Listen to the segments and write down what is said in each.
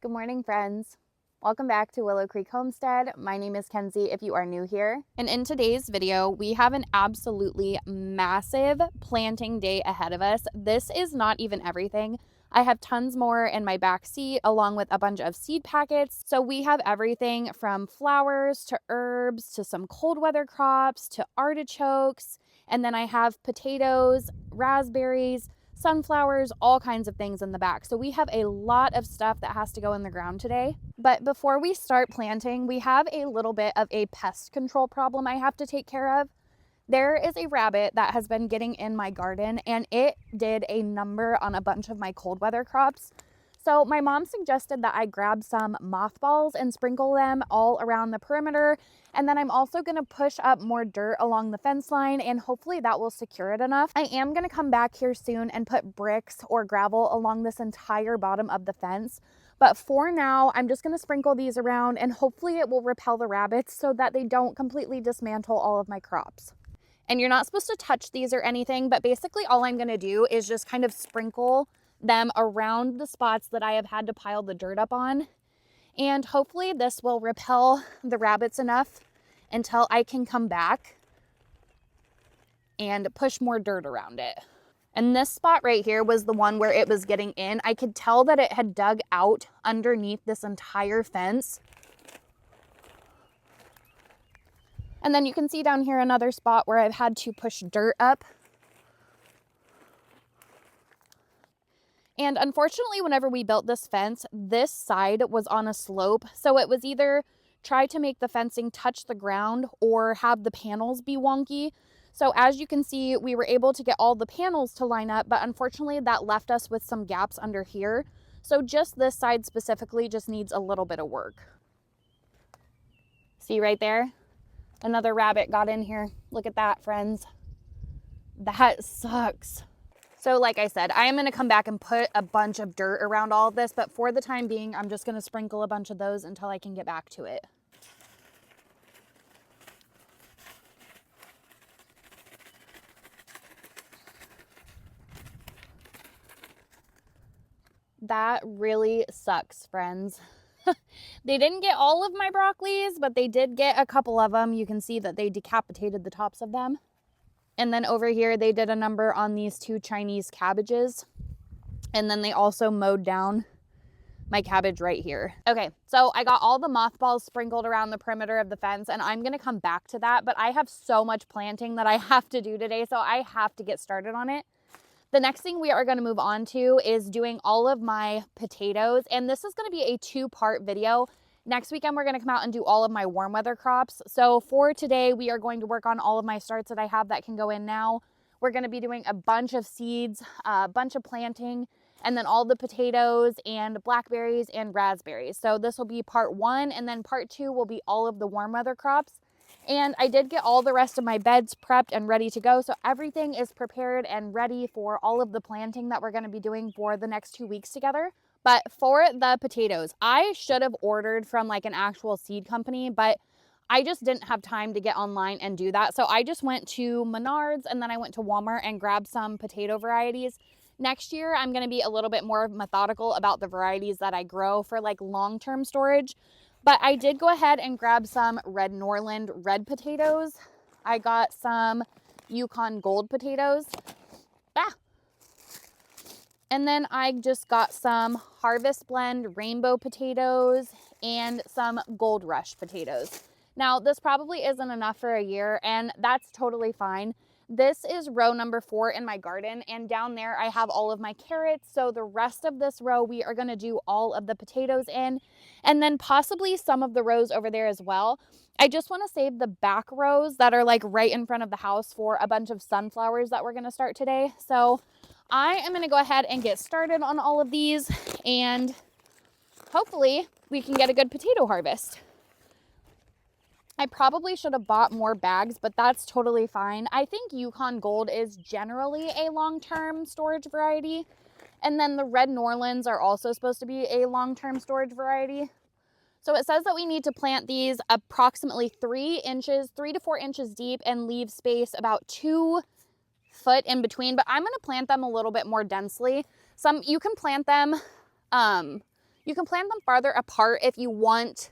Good morning, friends. Welcome back to Willow Creek Homestead. My name is Kenzie if you are new here. And in today's video, we have an absolutely massive planting day ahead of us. This is not even everything. I have tons more in my back seat along with a bunch of seed packets. So we have everything from flowers to herbs to some cold weather crops to artichokes. And then I have potatoes, raspberries, sunflowers, all kinds of things in the back. So we have a lot of stuff that has to go in the ground today. But before we start planting, we have a little bit of a pest control problem I have to take care of. There is a rabbit that has been getting in my garden and it did a number on a bunch of my cold weather crops. So my mom suggested that I grab some mothballs and sprinkle them all around the perimeter. And then I'm also going to push up more dirt along the fence line and hopefully that will secure it enough. I am going to come back here soon and put bricks or gravel along this entire bottom of the fence. But for now, I'm just going to sprinkle these around and hopefully it will repel the rabbits so that they don't completely dismantle all of my crops. And you're not supposed to touch these or anything, but basically all I'm going to do is just kind of sprinkle them around the spots that I have had to pile the dirt up on. And hopefully this will repel the rabbits enough until I can come back and push more dirt around it. And this spot right here was the one where it was getting in. I could tell that it had dug out underneath this entire fence. And then you can see down here another spot where I've had to push dirt up. And unfortunately, whenever we built this fence, this side was on a slope. So it was either try to make the fencing touch the ground or have the panels be wonky. So as you can see, we were able to get all the panels to line up, but unfortunately that left us with some gaps under here. So just this side specifically just needs a little bit of work. See right there? Another rabbit got in here. Look at that, friends. That sucks. So like I said, I am going to come back and put a bunch of dirt around all of this, but for the time being, I'm just going to sprinkle a bunch of those until I can get back to it. That really sucks, friends. They didn't get all of my broccolis, but they did get a couple of them. You can see that they decapitated the tops of them. And then over here, they did a number on these 2 Chinese cabbages. And then they also mowed down my cabbage right here. Okay, so I got all the mothballs sprinkled around the perimeter of the fence, and I'm gonna come back to that, but I have so much planting that I have to do today, so I have to get started on it. The next thing we are going to move on to is doing all of my potatoes, and this is going to be a 2-part video. Next weekend, we're going to come out and do all of my warm weather crops. So for today, we are going to work on all of my starts that I have that can go in now. We're going to be doing a bunch of seeds, a bunch of planting, and then all the potatoes and blackberries and raspberries. So this will be part 1, and then part 2 will be all of the warm weather crops. And I did get all the rest of my beds prepped and ready to go. So everything is prepared and ready for all of the planting that we're going to be doing for the next 2 weeks together. But for the potatoes, I should have ordered from like an actual seed company, but I just didn't have time to get online and do that. So I just went to Menards and then I went to Walmart and grabbed some potato varieties. Next year, I'm going to be a little bit more methodical about the varieties that I grow for like long-term storage. But I did go ahead and grab some Red Norland red potatoes. I got some Yukon Gold potatoes. And then I just got some Harvest Blend rainbow potatoes and some Gold Rush potatoes. Now, this probably isn't enough for a year, and that's totally fine. This is row number 4 in my garden, and down there I have all of my carrots. So the rest of this row, we are going to do all of the potatoes in, and then possibly some of the rows over there as well. I just want to save the back rows that are like right in front of the house for a bunch of sunflowers that we're going to start today. So I am going to go ahead and get started on all of these, and hopefully we can get a good potato harvest. I probably should have bought more bags, but that's totally fine. I think Yukon Gold is generally a long-term storage variety. And then the Red Norlands are also supposed to be a long-term storage variety. So it says that we need to plant these approximately 3 to 4 inches deep and leave space about 2 foot in between. But I'm going to plant them a little bit more densely. You can plant them You can plant them farther apart if you want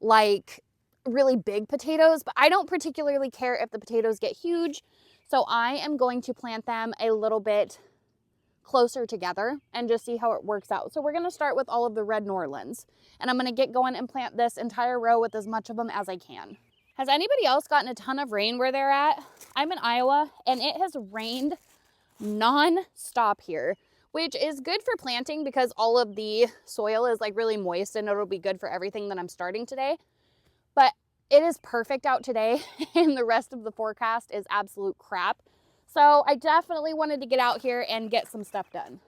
like really big potatoes, but I don't particularly care if the potatoes get huge. So I am going to plant them a little bit closer together and just see how it works out. So we're going to start with all of the red Norlands, and I'm going to get going and plant this entire row with as much of them as I can. Has anybody else gotten a ton of rain where they're at? I'm in Iowa and it has rained non-stop here, which is good for planting because all of the soil is like really moist and it'll be good for everything that I'm starting today. But it is perfect out today and the rest of the forecast is absolute crap. So I definitely wanted to get out here and get some stuff done.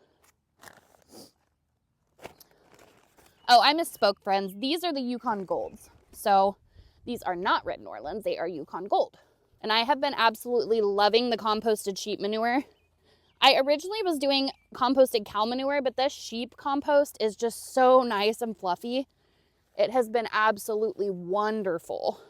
Oh, I misspoke, friends. These are the Yukon Golds. So these are not red Norlands, they are Yukon Gold. And I have been absolutely loving the composted sheep manure. I originally was doing composted cow manure, but this sheep compost is just so nice and fluffy. It has been absolutely wonderful.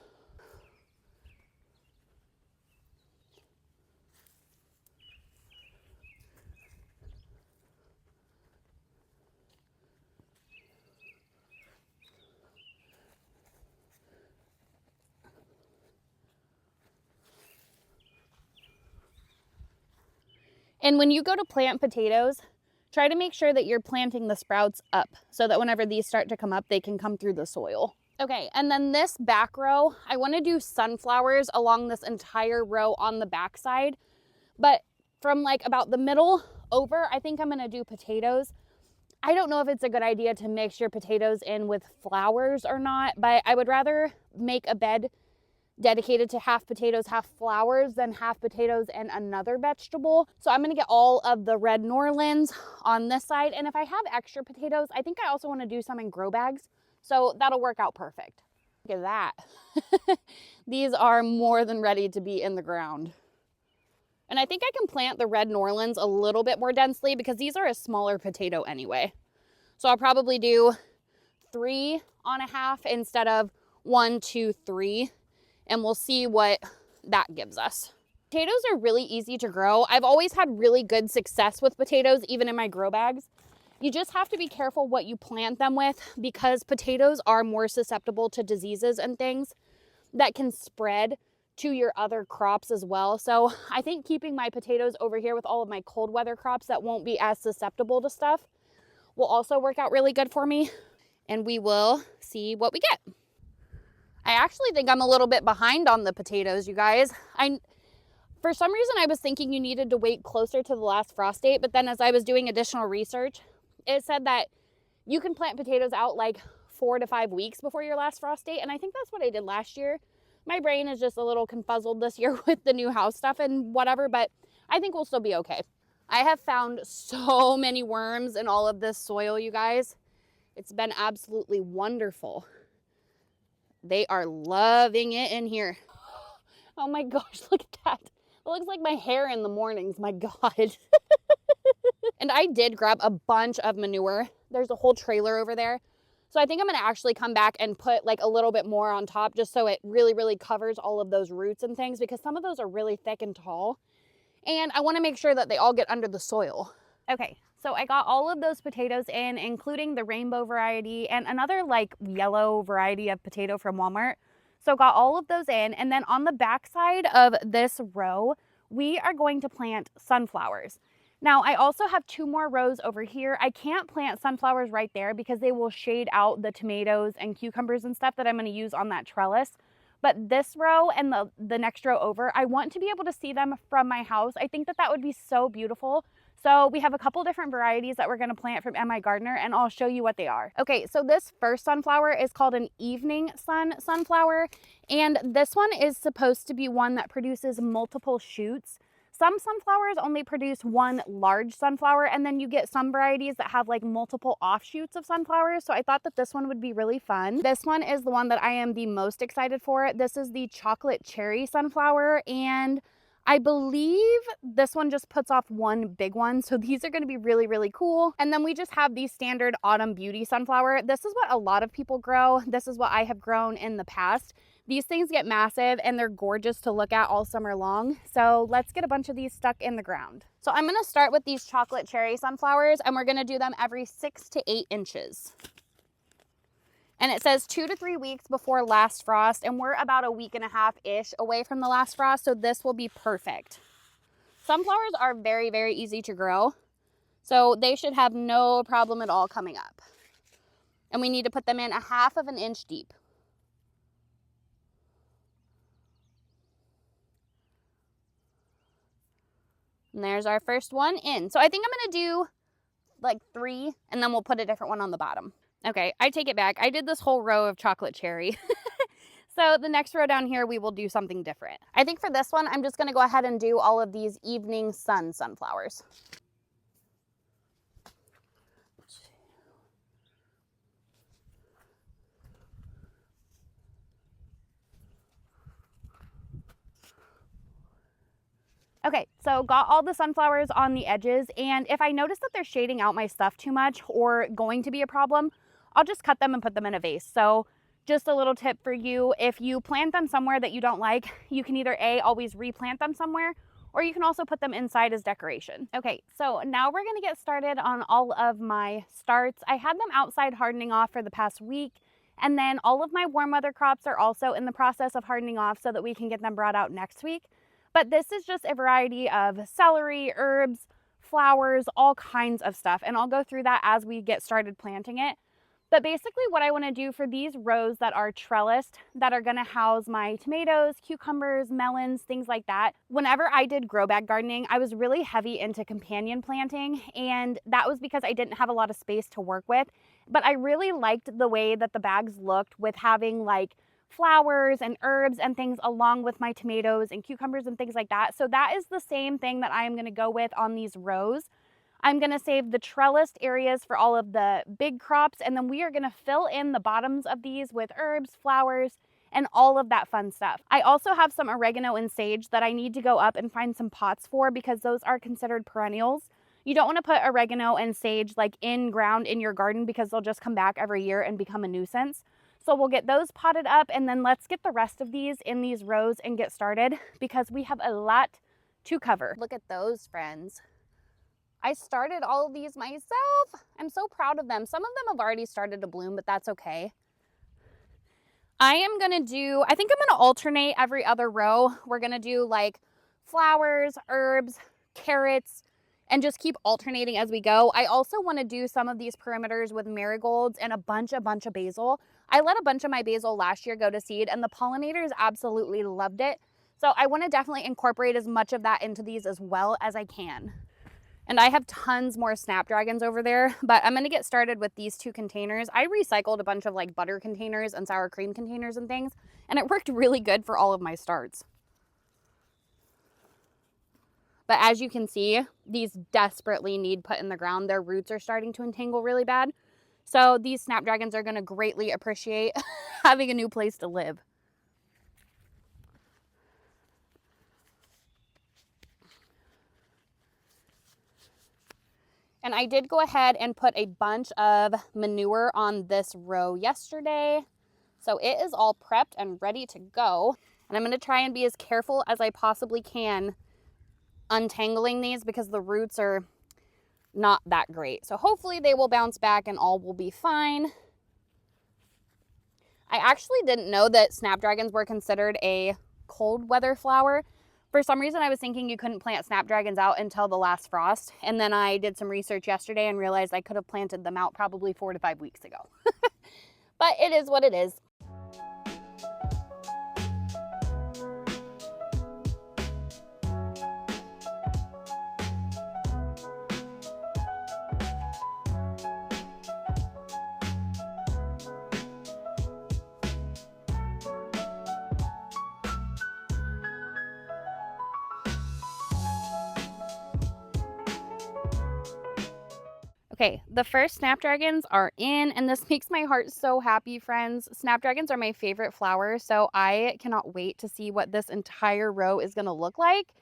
And when you go to plant potatoes, try to make sure that you're planting the sprouts up so that whenever these start to come up, they can come through the soil. Okay, and then this back row, I want to do sunflowers along this entire row on the back side. But from like about the middle over, I think I'm going to do potatoes. I don't know if it's a good idea to mix your potatoes in with flowers or not, but I would rather make a bed dedicated to half potatoes, half flowers than half potatoes and another vegetable. So I'm going to get all of the red Norlands on this side. And if I have extra potatoes, I think I also want to do some in grow bags. So that'll work out perfect. Look at that. These are more than ready to be in the ground. And I think I can plant the red Norlands a little bit more densely because these are a smaller potato anyway. So I'll probably do 3 on a half instead of 1, 2, 3. And we'll see what that gives us. Potatoes are really easy to grow. I've always had really good success with potatoes, even in my grow bags. You just have to be careful what you plant them with because potatoes are more susceptible to diseases and things that can spread to your other crops as well. So I think keeping my potatoes over here with all of my cold weather crops that won't be as susceptible to stuff will also work out really good for me. And we will see what we get. I actually think I'm a little bit behind on the potatoes, you guys. For some reason, I was thinking you needed to wait closer to the last frost date, but then as I was doing additional research, it said that you can plant potatoes out like 4 to 5 weeks before your last frost date, and I think that's what I did last year. My brain is just a little confuzzled this year with the new house stuff and whatever, but I think we'll still be okay. I have found so many worms in all of this soil, you guys. It's been absolutely wonderful. They are loving it in here. Oh my gosh, look at that. It looks like my hair in the mornings, my God. And I did grab a bunch of manure. There's a whole trailer over there. So I think I'm gonna actually come back and put like a little bit more on top just so it really, really covers all of those roots and things because some of those are really thick and tall. And I wanna make sure that they all get under the soil. Okay, so I got all of those potatoes in, including the rainbow variety and another like yellow variety of potato from Walmart. So got all of those in. And then on the back side of this row, we are going to plant sunflowers. Now, I also have 2 more rows over here. I can't plant sunflowers right there because they will shade out the tomatoes and cucumbers and stuff that I'm going to use on that trellis. But this row and the next row over, I want to be able to see them from my house. I think that that would be so beautiful. So we have a couple different varieties that we're going to plant from MI Gardener, and I'll show you what they are. Okay, so this first sunflower is called an evening sun sunflower, and this one is supposed to be one that produces multiple shoots. Some sunflowers only produce 1 large sunflower, and then you get some varieties that have like multiple offshoots of sunflowers. So I thought that this one would be really fun. This one is the one that I am the most excited for. This is the chocolate cherry sunflower, and I believe this one just puts off 1 big one. So these are going to be really, really cool. And then we just have the standard autumn beauty sunflower. This is what a lot of people grow. This is what I have grown in the past. These things get massive and they're gorgeous to look at all summer long. So let's get a bunch of these stuck in the ground. So I'm going to start with these chocolate cherry sunflowers and we're going to do them every 6 to 8 inches. And it says 2 to 3 weeks before last frost, and we're about a week and a half-ish away from the last frost, so this will be perfect. Sunflowers are very, very easy to grow, so they should have no problem at all coming up. And we need to put them in 1/2 inch deep. And there's our first one in. So I think I'm going to do like 3, and then we'll put a different one on the bottom. Okay, I take it back. I did this whole row of chocolate cherry. So the next row down here, we will do something different. I think for this one, I'm just going to go ahead and do all of these evening sun sunflowers. Okay, so got all the sunflowers on the edges, and if I notice that they're shading out my stuff too much or going to be a problem, I'll just cut them and put them in a vase. So just a little tip for you, if you plant them somewhere that you don't like, you can either always replant them somewhere, or you can also put them inside as decoration. Okay, so now we're gonna get started on all of my starts. I had them outside hardening off for the past week, and then all of my warm weather crops are also in the process of hardening off so that we can get them brought out next week. But this is just a variety of celery, herbs, flowers, all kinds of stuff. And I'll go through that as we get started planting it. But basically what I want to do for these rows that are trellised, that are going to house my tomatoes, cucumbers, melons, things like that. Whenever I did grow bag gardening, I was really heavy into companion planting. And that was because I didn't have a lot of space to work with. But I really liked the way that the bags looked with having like flowers and herbs and things along with my tomatoes and cucumbers and things like that. So that is the same thing that I am going to go with on these rows. I'm going to save the trellised areas for all of the big crops, and then we are going to fill in the bottoms of these with herbs, flowers, and all of that fun stuff. I also have some oregano and sage that I need to go up and find some pots for because those are considered perennials. You don't want to put oregano and sage like in ground in your garden because they'll just come back every year and become a nuisance. So we'll get those potted up, and then let's get the rest of these in these rows and get started because we have a lot to cover. Look at those, friends. I started all of these myself. I'm so proud of them. Some of them have already started to bloom, but that's okay. I think I'm gonna alternate every other row. We're gonna do like flowers, herbs, carrots, and just keep alternating as we go. I also want to do some of these perimeters with marigolds and a bunch of basil. I let a bunch of my basil last year go to seed, and the pollinators absolutely loved it. So I want to definitely incorporate as much of that into these as well as I can. And I have tons more snapdragons over there, but I'm going to get started with these 2 containers. I recycled a bunch of like butter containers and sour cream containers and things, and it worked really good for all of my starts. But as you can see, these desperately need put in the ground. Their roots are starting to entangle really bad. So these snapdragons are going to greatly appreciate having a new place to live. And I did go ahead and put a bunch of manure on this row yesterday. So it is all prepped and ready to go. And I'm going to try and be as careful as I possibly can untangling these because the roots are not that great. So hopefully they will bounce back and all will be fine. I actually didn't know that snapdragons were considered a cold weather flower. For some reason, I was thinking you couldn't plant snapdragons out until the last frost. And then I did some research yesterday and realized I could have planted them out probably 4 to 5 weeks ago. But it is what it is. Okay, the first snapdragons are in, and this makes my heart so happy, friends. Snapdragons are my favorite flower, so I cannot wait to see what this entire row is going to look like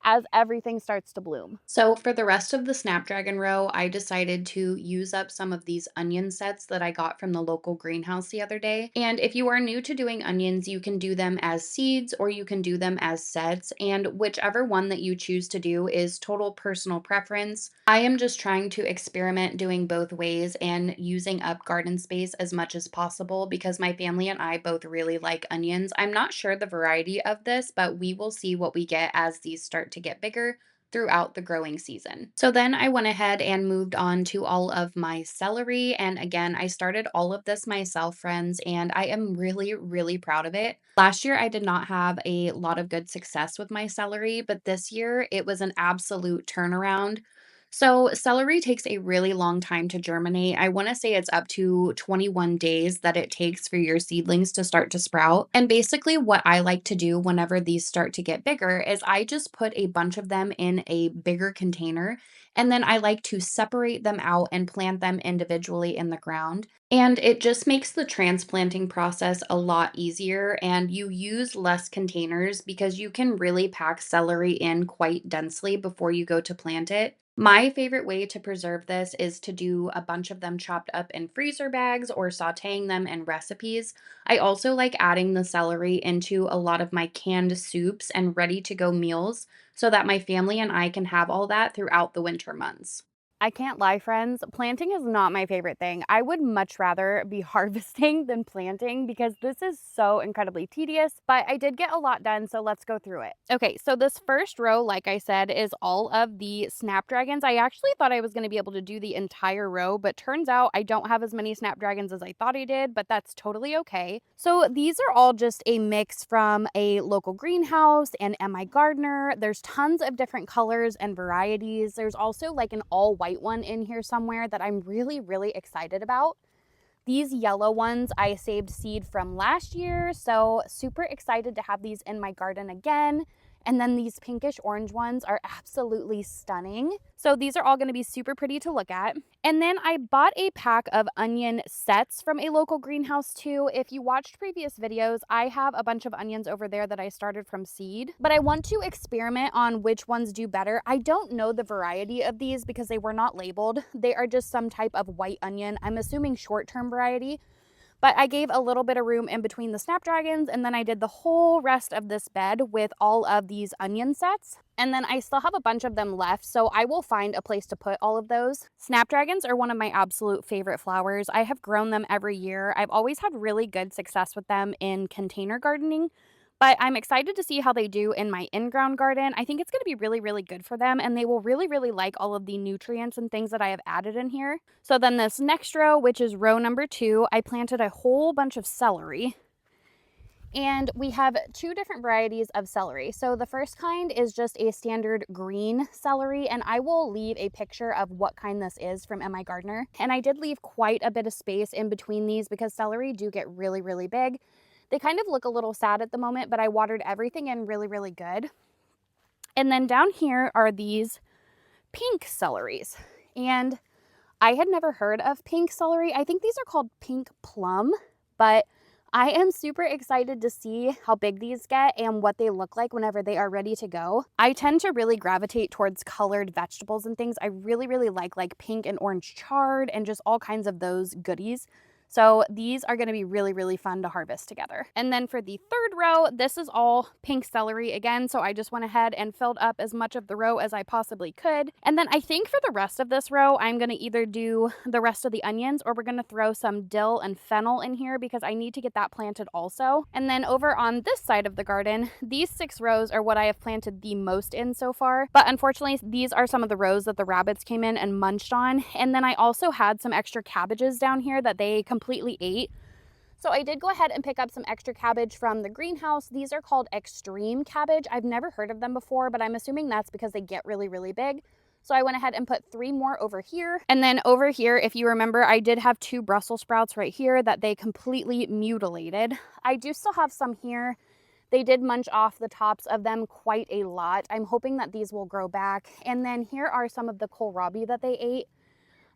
as everything starts to bloom. So for the rest of the Snapdragon row, I decided to use up some of these onion sets that I got from the local greenhouse the other day. And if you are new to doing onions, you can do them as seeds or you can do them as sets. And whichever one that you choose to do is total personal preference. I am just trying to experiment doing both ways and using up garden space as much as possible because my family and I both really like onions. I'm not sure the variety of this, but we will see what we get as these start to get bigger throughout the growing season. So then I went ahead and moved on to all of my celery. And again, I started all of this myself, friends, and I am really, really proud of it. Last year, I did not have a lot of good success with my celery, but this year it was an absolute turnaround. So, celery takes a really long time to germinate. I want to say it's up to 21 days that it takes for your seedlings to start to sprout. And basically, what I like to do whenever these start to get bigger is I just put a bunch of them in a bigger container. And then I like to separate them out and plant them individually in the ground. And it just makes the transplanting process a lot easier. And you use less containers because you can really pack celery in quite densely before you go to plant it. My favorite way to preserve this is to do a bunch of them chopped up in freezer bags or sauteing them in recipes. I also like adding the celery into a lot of my canned soups and ready to go meals so that my family and I can have all that throughout the winter months. I can't lie, friends. Planting is not my favorite thing. I would much rather be harvesting than planting because this is so incredibly tedious, but I did get a lot done, so let's go through it. Okay, so this first row, like I said, is all of the Snapdragons. I actually thought I was going to be able to do the entire row, but turns out I don't have as many Snapdragons as I thought I did, but that's totally okay. So these are all just a mix from a local greenhouse and MI Gardener. There's tons of different colors and varieties. There's also like an all white one in here somewhere that I'm really, really excited about. These yellow ones I saved seed from last year, so super excited to have these in my garden again. And then these pinkish orange ones are absolutely stunning. So these are all going to be super pretty to look at. And then I bought a pack of onion sets from a local greenhouse too. If you watched previous videos, I have a bunch of onions over there that I started from seed, but I want to experiment on which ones do better. I don't know the variety of these because they were not labeled. They are just some type of white onion. I'm assuming short-term variety. But I gave a little bit of room in between the Snapdragons, and then I did the whole rest of this bed with all of these onion sets. And then I still have a bunch of them left, so I will find a place to put all of those. Snapdragons are one of my absolute favorite flowers. I have grown them every year. I've always had really good success with them in container gardening, but I'm excited to see how they do in my in-ground garden. I think it's going to be really, really good for them, and they will really, really like all of the nutrients and things that I have added in here. So then this next row, which is row number 2, I planted a whole bunch of celery. And we have 2 different varieties of celery. So the first kind is just a standard green celery, and I will leave a picture of what kind this is from MI Gardener. And I did leave quite a bit of space in between these because celery do get really, really big. They kind of look a little sad at the moment, but I watered everything in really, really good. And then down here are these pink celeries. And I had never heard of pink celery. I think these are called pink plum, but I am super excited to see how big these get and what they look like whenever they are ready to go. I tend to really gravitate towards colored vegetables and things. I really, really like pink and orange chard and just all kinds of those goodies. So these are going to be really, really fun to harvest together. And then for the third row, this is all pink celery again. So I just went ahead and filled up as much of the row as I possibly could. And then I think for the rest of this row, I'm going to either do the rest of the onions or we're going to throw some dill and fennel in here because I need to get that planted also. And then over on this side of the garden, these 6 rows are what I have planted the most in so far. But unfortunately, these are some of the rows that the rabbits came in and munched on. And then I also had some extra cabbages down here that they completely ate. So I did go ahead and pick up some extra cabbage from the greenhouse. These are called extreme cabbage. I've never heard of them before, but I'm assuming that's because they get really, really big. So I went ahead and put 3 more over here. And then over here, if you remember, I did have 2 Brussels sprouts right here that they completely mutilated. I do still have some here. They did munch off the tops of them quite a lot. I'm hoping that these will grow back. And then here are some of the kohlrabi that they ate.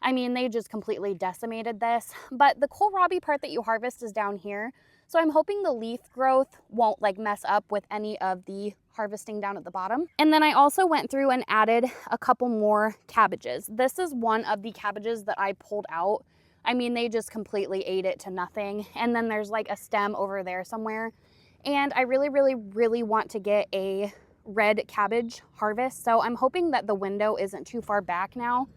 I mean, they just completely decimated this. But the kohlrabi part that you harvest is down here. So I'm hoping the leaf growth won't like mess up with any of the harvesting down at the bottom. And then I also went through and added a couple more cabbages. This is one of the cabbages that I pulled out. I mean, they just completely ate it to nothing. And then there's like a stem over there somewhere. And I really want to get a red cabbage harvest. So I'm hoping that the window isn't too far back now.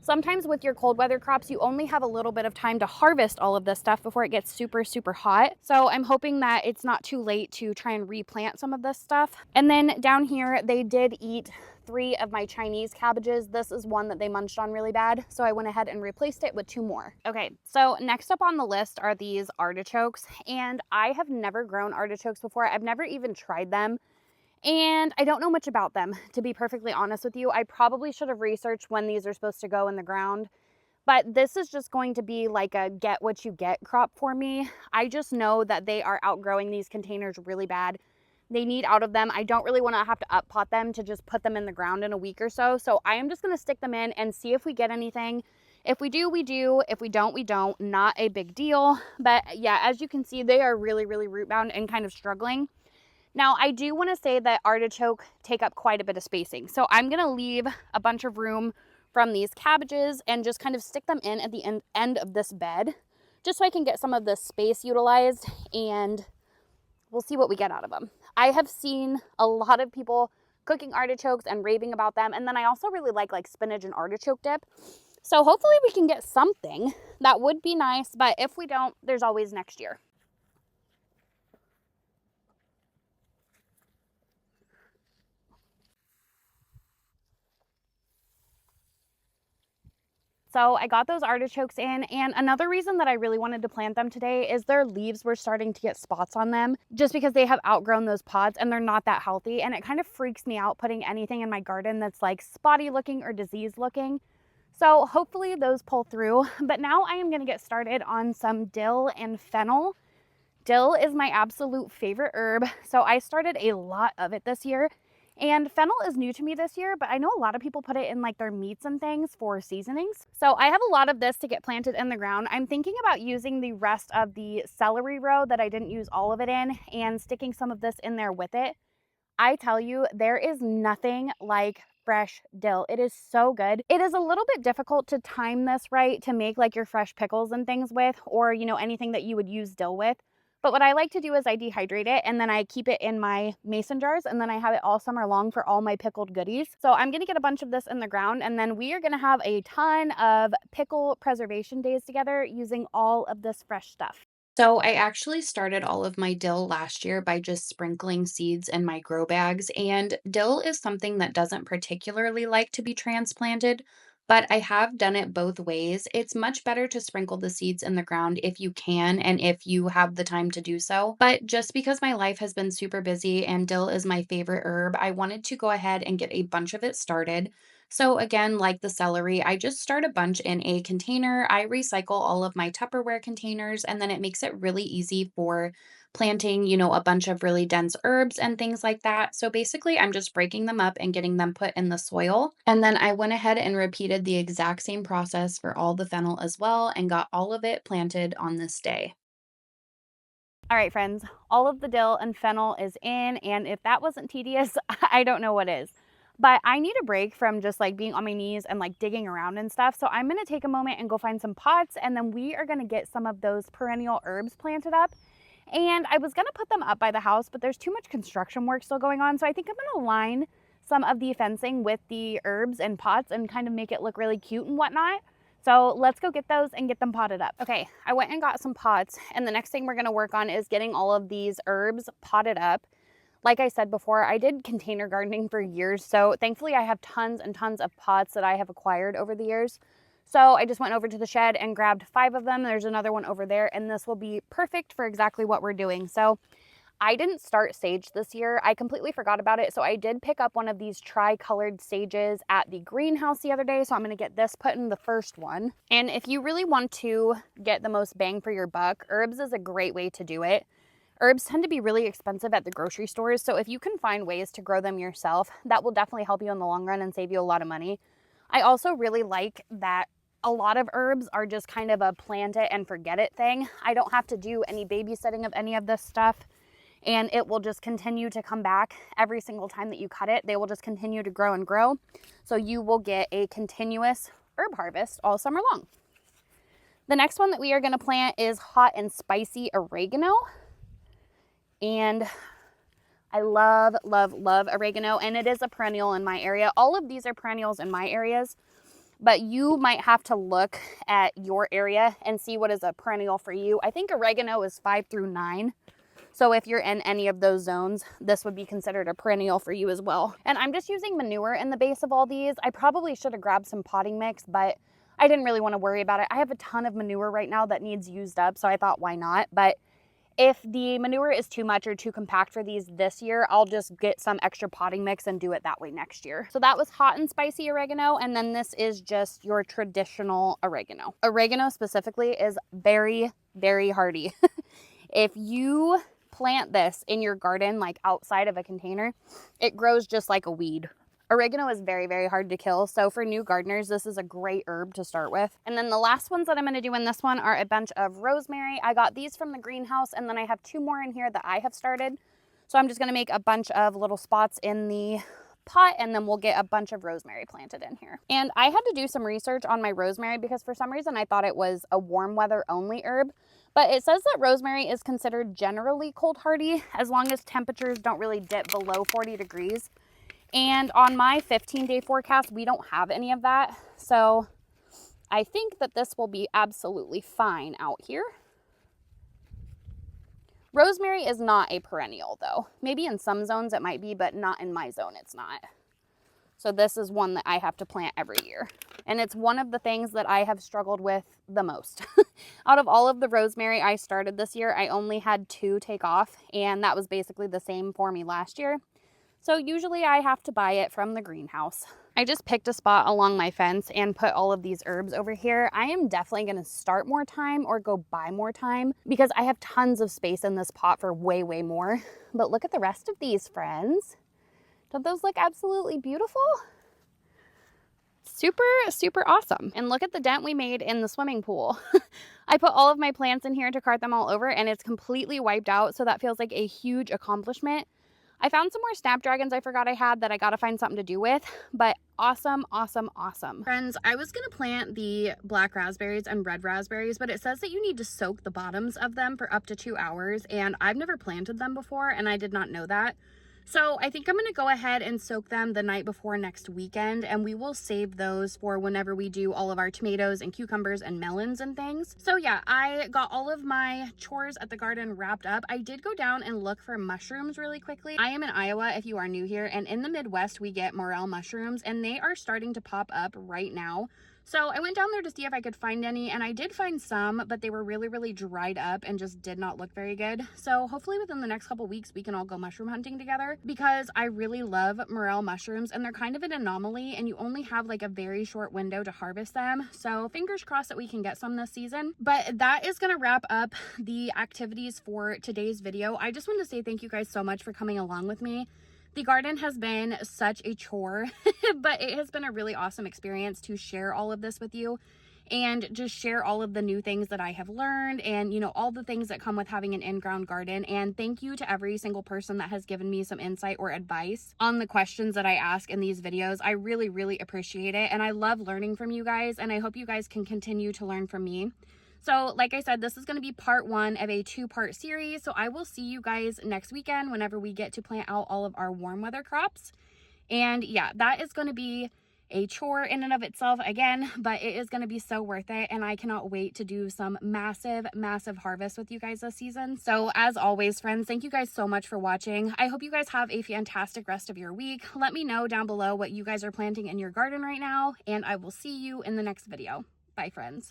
Sometimes with your cold weather crops, you only have a little bit of time to harvest all of this stuff before it gets super hot. So I'm hoping that it's not too late to try and replant some of this stuff. And then down here, they did eat 3 of my Chinese cabbages. This is one that they munched on really bad. So I went ahead and replaced it with 2 more. Okay, so next up on the list are these artichokes. And I have never grown artichokes before. I've never even tried them. And I don't know much about them, to be perfectly honest with you. I probably should have researched when these are supposed to go in the ground. But this is just going to be like a get what you get crop for me. I just know that they are outgrowing these containers really bad. They need out of them. I don't really want to have to up pot them to just put them in the ground in a week or so. So I am just going to stick them in and see if we get anything. If we do, we do. If we don't, we don't. Not a big deal. But yeah, as you can see, they are really root bound and kind of struggling. Now, I do want to say that artichoke take up quite a bit of spacing. So I'm going to leave a bunch of room from these cabbages and just kind of stick them in at the end of this bed, just so I can get some of this space utilized, and we'll see what we get out of them. I have seen a lot of people cooking artichokes and raving about them. And then I also really like spinach and artichoke dip. So hopefully we can get something. That would be nice. But if we don't, there's always next year. So I got those artichokes in, and another reason that I really wanted to plant them today is their leaves were starting to get spots on them just because they have outgrown those pods and they're not that healthy, and it kind of freaks me out putting anything in my garden that's like spotty looking or diseased looking. So hopefully those pull through. But now I am going to get started on some dill and fennel. Dill is my absolute favorite herb, so I started a lot of it this year. And fennel is new to me this year, but I know a lot of people put it in like their meats and things for seasonings. So I have a lot of this to get planted in the ground. I'm thinking about using the rest of the celery row that I didn't use all of it in and sticking some of this in there with it. I tell you, there is nothing like fresh dill. It is so good. It is a little bit difficult to time this right to make like your fresh pickles and things with, or anything that you would use dill with. But what I like to do is I dehydrate it and then I keep it in my mason jars, and then I have it all summer long for all my pickled goodies. So I'm going to get a bunch of this in the ground, and then we are going to have a ton of pickle preservation days together using all of this fresh stuff. So I actually started all of my dill last year by just sprinkling seeds in my grow bags. And dill is something that doesn't particularly like to be transplanted, but I have done it both ways. It's much better to sprinkle the seeds in the ground if you can and if you have the time to do so. But just because my life has been super busy and dill is my favorite herb, I wanted to go ahead and get a bunch of it started. So again, like the celery, I just start a bunch in a container. I recycle all of my Tupperware containers, and then it makes it really easy for planting, a bunch of really dense herbs and things like that. So basically, I'm just breaking them up and getting them put in the soil. And then I went ahead and repeated the exact same process for all the fennel as well and got all of it planted on this day. All right, friends, all of the dill and fennel is in, and if that wasn't tedious, I don't know what is. But I need a break from just like being on my knees and like digging around and stuff. So I'm going to take a moment and go find some pots, and then we are going to get some of those perennial herbs planted up. And I was going to put them up by the house, but there's too much construction work still going on. So I think I'm going to line some of the fencing with the herbs and pots and kind of make it look really cute and whatnot. So let's go get those and get them potted up. Okay, I went and got some pots, and the next thing we're going to work on is getting all of these herbs potted up. Like I said before, I did container gardening for years, so thankfully I have tons and tons of pots that I have acquired over the years. So I just went over to the shed and grabbed 5 of them. There's another one over there, and this will be perfect for exactly what we're doing. So I didn't start sage this year. I completely forgot about it. So I did pick up one of these tri-colored sages at the greenhouse the other day. So I'm going to get this put in the first one. And if you really want to get the most bang for your buck, herbs is a great way to do it. Herbs tend to be really expensive at the grocery stores, so if you can find ways to grow them yourself, that will definitely help you in the long run and save you a lot of money. I also really like that a lot of herbs are just kind of a plant it and forget it thing. I don't have to do any babysitting of any of this stuff, and it will just continue to come back every single time that you cut it. They will just continue to grow and grow. So you will get a continuous herb harvest all summer long. The next one that we are going to plant is hot and spicy oregano. And I love, love, love oregano, and it is a perennial in my area. All of these are perennials in my areas, but you might have to look at your area and see what is a perennial for you. I think oregano is 5 through 9. So if you're in any of those zones, this would be considered a perennial for you as well. And I'm just using manure in the base of all these. I probably should have grabbed some potting mix, but I didn't really want to worry about it. I have a ton of manure right now that needs used up, so I thought, why not? But if the manure is too much or too compact for these this year, I'll just get some extra potting mix and do it that way next year. So that was hot and spicy oregano, and then this is just your traditional oregano. Oregano specifically is very, very hardy. If you plant this in your garden, like outside of a container, it grows just like a weed. Oregano is very, very hard to kill. So for new gardeners, this is a great herb to start with. And then the last ones that I'm going to do in this one are a bunch of rosemary. I got these from the greenhouse, and then I have 2 more in here that I have started. So I'm just going to make a bunch of little spots in the pot, and then we'll get a bunch of rosemary planted in here. And I had to do some research on my rosemary because for some reason I thought it was a warm weather only herb. But it says that rosemary is considered generally cold hardy as long as temperatures don't really dip below 40 degrees. And on my 15-day forecast, we don't have any of that. So I think that this will be absolutely fine out here. Rosemary is not a perennial though. Maybe in some zones it might be, but not in my zone it's not. So this is one that I have to plant every year. And it's one of the things that I have struggled with the most. Out of all of the rosemary I started this year, I only had 2 take off, and that was basically the same for me last year. So usually I have to buy it from the greenhouse. I just picked a spot along my fence and put all of these herbs over here. I am definitely going to start more thyme or go buy more thyme because I have tons of space in this pot for way, way more. But look at the rest of these, friends. Don't those look absolutely beautiful? Super, super awesome. And look at the dent we made in the swimming pool. I put all of my plants in here to cart them all over, and it's completely wiped out. So that feels like a huge accomplishment. I found some more snapdragons I forgot I had that I got to find something to do with, but awesome, awesome, awesome. Friends, I was going to plant the black raspberries and red raspberries, but it says that you need to soak the bottoms of them for up to 2 hours, and I've never planted them before, and I did not know that. So I think I'm going to go ahead and soak them the night before next weekend, and we will save those for whenever we do all of our tomatoes and cucumbers and melons and things. So yeah, I got all of my chores at the garden wrapped up. I did go down and look for mushrooms really quickly. I am in Iowa if you are new here, and in the Midwest we get morel mushrooms, and they are starting to pop up right now. So I went down there to see if I could find any, and I did find some, but they were really, really dried up and just did not look very good. So hopefully within the next couple weeks, we can all go mushroom hunting together because I really love morel mushrooms, and they're kind of an anomaly, and you only have like a very short window to harvest them. So fingers crossed that we can get some this season. But that is going to wrap up the activities for today's video. I just want to say thank you guys so much for coming along with me. The garden has been such a chore, but it has been a really awesome experience to share all of this with you and just share all of the new things that I have learned and, you know, all the things that come with having an in-ground garden. And thank you to every single person that has given me some insight or advice on the questions that I ask in these videos. I really, really appreciate it. And I love learning from you guys, and I hope you guys can continue to learn from me. So like I said, this is going to be part 1 of a 2-part series. So I will see you guys next weekend whenever we get to plant out all of our warm weather crops. And yeah, that is going to be a chore in and of itself again, but it is going to be so worth it. And I cannot wait to do some massive, massive harvest with you guys this season. So as always, friends, thank you guys so much for watching. I hope you guys have a fantastic rest of your week. Let me know down below what you guys are planting in your garden right now, and I will see you in the next video. Bye, friends.